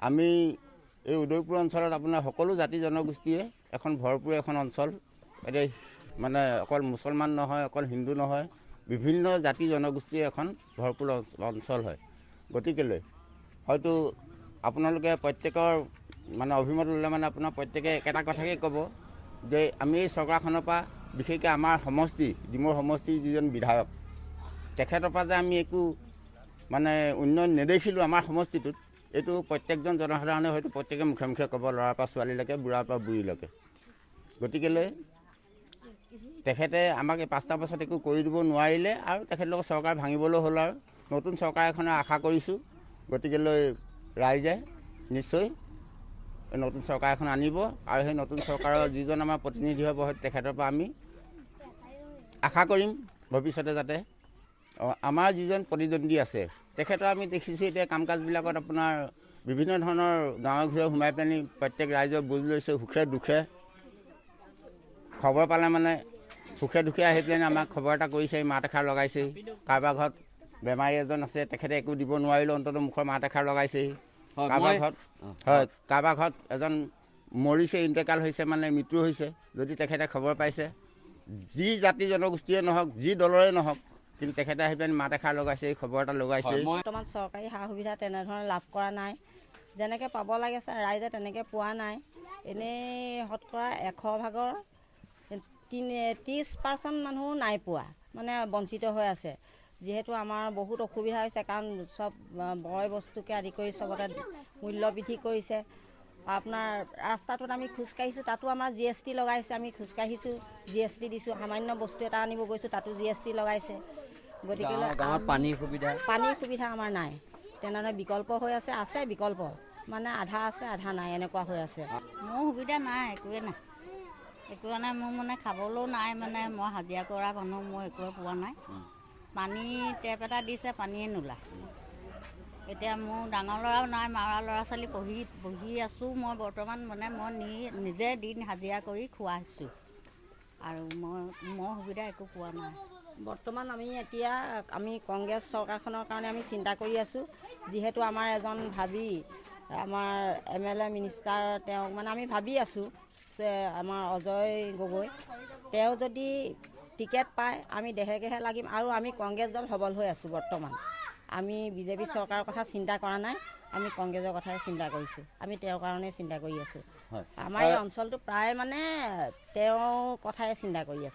আমি এই উদয়পুৰ অঞ্চলত আপোনাৰ সকলো জাতি জনগোষ্ঠীয়ে এখন ভৰপূৰ এখন অঞ্চল। এতিয়া মানে অকল মুছলমান নহয়, অকল হিন্দু নহয়, বিভিন্ন জাতি জনগোষ্ঠীৰ এখন ভৰপূৰ অঞ্চল হয়। গতিকেলৈ হয়তো আপোনালোকে প্ৰত্যেকৰ মানে অভিমত ল'লে মানে আপোনাৰ প্ৰত্যেকে একেটা কথাকেই ক'ব যে আমি এই চৰকাৰখনৰ পৰা বিশেষকৈ আমাৰ সমষ্টি ডিমৌৰ সমষ্টিৰ যিজন বিধায়ক তেখেতৰ পৰা যে আমি একো মানে উন্নয়ন নেদেখিলোঁ আমাৰ সমষ্টিটোত, এইটো প্ৰত্যেকজন জনসাধাৰণে হয়তো প্ৰত্যেকে মুখে মুখে ক'ব, ল'ৰাৰ পৰা ছোৱালীলৈকে, বুঢ়াৰ পৰা বুঢ়ীলৈকে। গতিকেলৈ তেখেতে আমাক এই 5টা বছৰত একো কৰি দিব নোৱাৰিলে আৰু তেখেতলোকৰ চৰকাৰ ভাঙিবলৈ হ'ল আৰু নতুন চৰকাৰ এখনে আশা কৰিছোঁ। গতিকেলৈ ৰাইজে নিশ্চয় নতুন চৰকাৰ এখন আনিব আৰু সেই নতুন চৰকাৰৰ যিজন আমাৰ প্ৰতিনিধি হ'ব হয়তো তেখেতৰ পৰা আমি আশা কৰিম ভৱিষ্যতে যাতে আমাৰ যিজন প্ৰতিদ্বন্দ্বী আছে তেখেতৰ আমি দেখিছোঁ এতিয়া কাম কাজবিলাকত আপোনাৰ বিভিন্ন ধৰণৰ গাঁৱে ঘূৰে সোমাই পেনি প্ৰত্যেক ৰাইজৰ বুজ লৈছে, সুখে দুখে খবৰ পালে মানে সুখে দুখে আহি পেলাই আমাক খবৰ এটা কৰিছে, মাত এষাৰ লগাইছেহি। কাৰোবাৰ ঘৰত বেমাৰী এজন আছে, তেখেতে একো দিব নোৱাৰিলেও অন্ততঃ মুখৰ মাত এষাৰ লগাইছেহি। কাৰোবাৰ ঘৰত এজন মৰিছে, ইন্তেকাল হৈছে, মানে মৃত্যু হৈছে, যদি তেখেতে খবৰ পাইছে, যি জাতি জনগোষ্ঠীয়ে নহওক, যি দলৰে নহওক, কিন্তু তেখেতে আহি পেলাই মাত এষাৰ লগাইছে, খবৰ এটা লগাইছে। বৰ্তমান চৰকাৰী সা সুবিধা তেনেধৰণে লাভ কৰা নাই, যেনেকৈ পাব লাগে ৰাইজে তেনেকৈ পোৱা নাই। এনেই শতকৰা 100 ভাগৰ 30% মানুহ নাই পোৱা, মানে বঞ্চিত হৈ আছে। যিহেতু আমাৰ বহুত অসুবিধা হৈছে, কাৰণ চব বয় বস্তুকে আদি কৰি চবতে মূল্য বৃদ্ধি কৰিছে। আপোনাৰ ৰাস্তাটোত আমি খোজকাঢ়িছোঁ, তাতো আমাৰ GST লগাইছে। আমি খোজকাঢ়িছোঁ, GST দিছোঁ। সামান্য বস্তু এটা আনিব গৈছোঁ, তাতো GST লগাইছে। গতিকে গাঁৱত পানীৰ সুবিধা আমাৰ নাই। তেনেধৰণে বিকল্প হৈ আছে বিকল্প, মানে আধা আছে আধা নাই, এনেকুৱা হৈ আছে। মোৰ সুবিধা নাই, একোৱে নাই, একোৱে নাই। মোৰ মানে খাবলৈও নাই, মানে মই হাজিৰা কৰা মানুহ, মই একোৱে পোৱা নাই। পানী টেপ এটা দিছে, পানীয়ে নোলায়। এতিয়া মোৰ ডাঙৰ ল'ৰাও নাই, মাৰা ল'ৰা ছোৱালী পঢ়ি আছোঁ। মই বৰ্তমান মানে মই নিজে দিন হাজিৰা কৰি খুৱাইছোঁ আৰু মই সুবিধা একো পোৱা নাই। বৰ্তমান আমি কংগ্ৰেছ চৰকাৰখনৰ কাৰণে আমি চিন্তা কৰি আছোঁ। যিহেতু আমাৰ এজন ভাবি আমাৰ MLA মিনিষ্টাৰ, তেওঁক মানে আমি ভাবি আছোঁ, আমাৰ অজয় গগৈ, তেওঁ যদি টিকেট পায় আমি দেহে গেহে লাগিম। আৰু আমি কংগ্ৰেছ দল সবল হৈ আছোঁ বৰ্তমান। আমি বিজেপি চৰকাৰৰ কথা চিন্তা কৰা নাই, আমি কংগ্ৰেছৰ কথাই চিন্তা কৰিছোঁ। আমি তেওঁৰ কাৰণেই চিন্তা কৰি আছোঁ। আমাৰ এই অঞ্চলটো প্ৰায় মানে তেওঁৰ কথাই চিন্তা কৰি আছে।